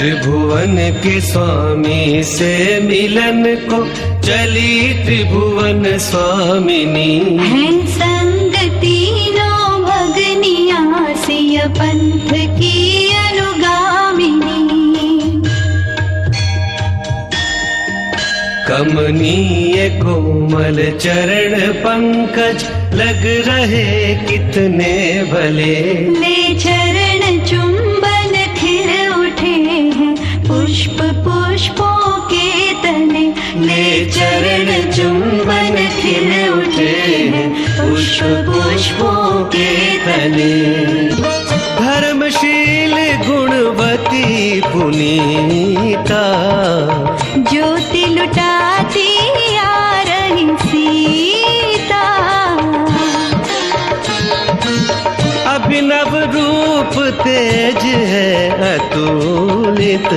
त्रिभुवन के स्वामी से मिलन को चली त्रिभुवन स्वामिनी। है संगति नो भगनिया सिय पंथ की अनुगामिनी। कमनीय कोमल चरण पंकज लग रहे कितने भले। ले चरण चुंबन खिल उठे हैं पुष्प पुष्पों के तले। ले चरण चुंबन खिल उठे हैं पुष्प पुष्पों के तले। धर्मशील गुणवती पुनीता ज्योति लुटाती आ रही सीता। अभिनव रूप तेज है अतुलित।